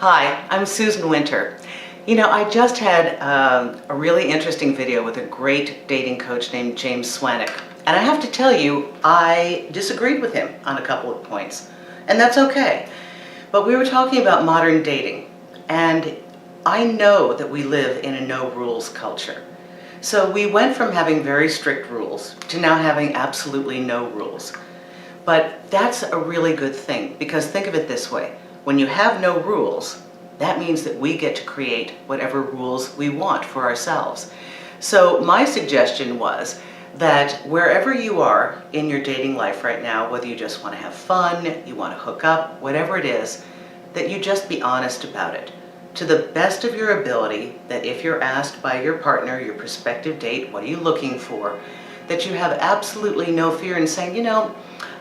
Hi, I'm Susan Winter. You know, I just had a really interesting video with a great dating coach named James Swanick. And I have to tell you, I disagreed with him on a couple of points. And that's okay. But we were talking about modern dating. And I know that we live in a no-rules culture. So we went from having very strict rules to now having absolutely no rules. But that's a really good thing, because think of it this way. When you have no rules, that means that we get to create whatever rules we want for ourselves. So my suggestion was that wherever you are in your dating life right now, whether you just want to have fun, you want to hook up, whatever it is, that you just be honest about it. To the best of your ability, that if you're asked by your partner, your prospective date, what are you looking for, that you have absolutely no fear in saying, you know,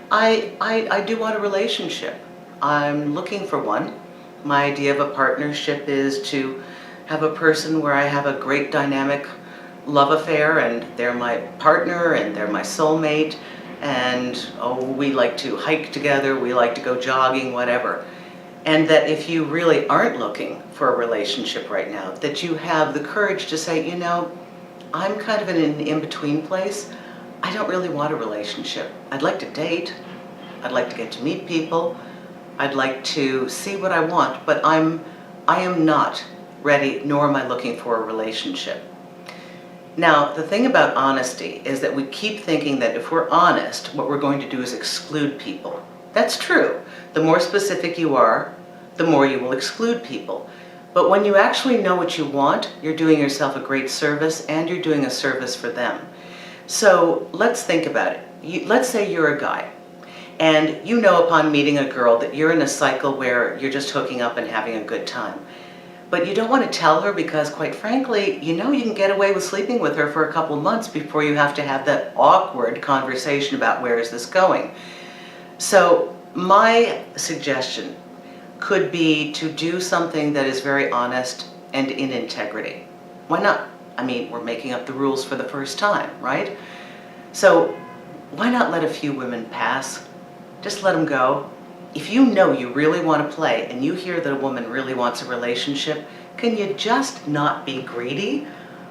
I do want a relationship. I'm looking for one. My idea of a partnership is to have a person where I have a great dynamic love affair and they're my partner and they're my soulmate, and we like to hike together, we like to go jogging, whatever. And that if you really aren't looking for a relationship right now, that you have the courage to say, you know, I'm kind of in an in-between place. I don't really want a relationship. I'd like to date. I'd like to get to meet people. I'd like to see what I want, but I am not ready, nor am I looking for a relationship. Now, the thing about honesty is that we keep thinking that if we're honest, what we're going to do is exclude people. That's true. The more specific you are, the more you will exclude people. But when you actually know what you want, you're doing yourself a great service and you're doing a service for them. So let's think about it. Let's say you're a guy. And you know upon meeting a girl that you're in a cycle where you're just hooking up and having a good time. But you don't want to tell her because, quite frankly, you know you can get away with sleeping with her for a couple of months before you have to have that awkward conversation about where is this going. So my suggestion could be to do something that is very honest and in integrity. Why not? I mean, we're making up the rules for the first time, right? So why not let a few women pass? Just let them go. If you know you really want to play and you hear that a woman really wants a relationship, can you just not be greedy?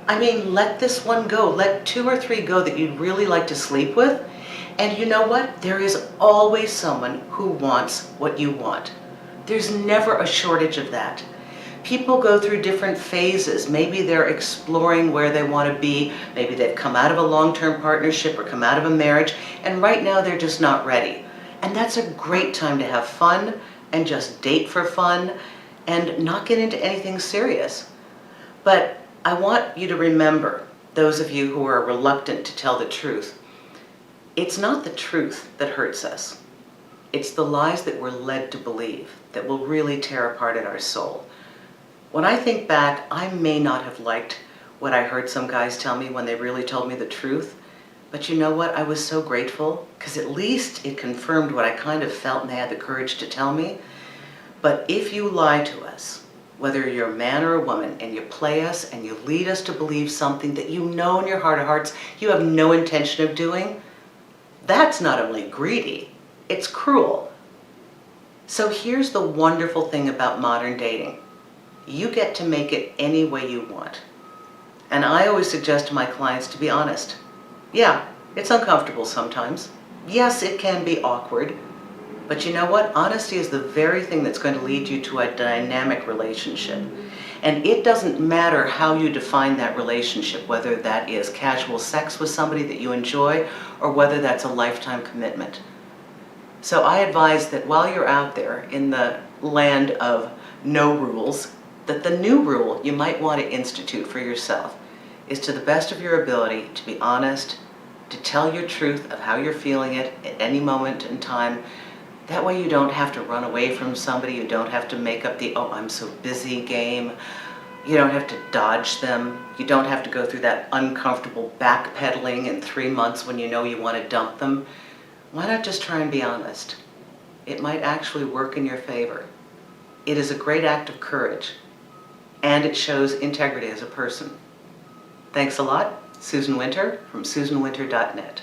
I mean, let this one go. Let 2 or 3 go that you'd really like to sleep with. And you know what? There is always someone who wants what you want. There's never a shortage of that. People go through different phases. Maybe they're exploring where they want to be. Maybe they've come out of a long-term partnership or come out of a marriage, and right now they're just not ready. And that's a great time to have fun and just date for fun and not get into anything serious. But I want you to remember, those of you who are reluctant to tell the truth, it's not the truth that hurts us. It's the lies that we're led to believe that will really tear apart at our soul. When I think back, I may not have liked what I heard some guys tell me when they really told me the truth. But you know what? I was so grateful, because at least it confirmed what I kind of felt and they had the courage to tell me. But if you lie to us, whether you're a man or a woman, and you play us and you lead us to believe something that you know in your heart of hearts you have no intention of doing, that's not only greedy, it's cruel. So here's the wonderful thing about modern dating. You get to make it any way you want. And I always suggest to my clients to be honest. Yeah, it's uncomfortable sometimes. Yes, it can be awkward. But you know what? Honesty is the very thing that's going to lead you to a dynamic relationship. And it doesn't matter how you define that relationship, whether that is casual sex with somebody that you enjoy or whether that's a lifetime commitment. So I advise that while you're out there in the land of no rules, that the new rule you might want to institute for yourself is, to the best of your ability, to be honest, to tell your truth of how you're feeling it at any moment in time. That way you don't have to run away from somebody, you don't have to make up the, oh, I'm so busy game. You don't have to dodge them. You don't have to go through that uncomfortable backpedaling in 3 months when you know you want to dump them. Why not just try and be honest? It might actually work in your favor. It is a great act of courage, and it shows integrity as a person. Thanks a lot. Susan Winter from SusanWinter.net.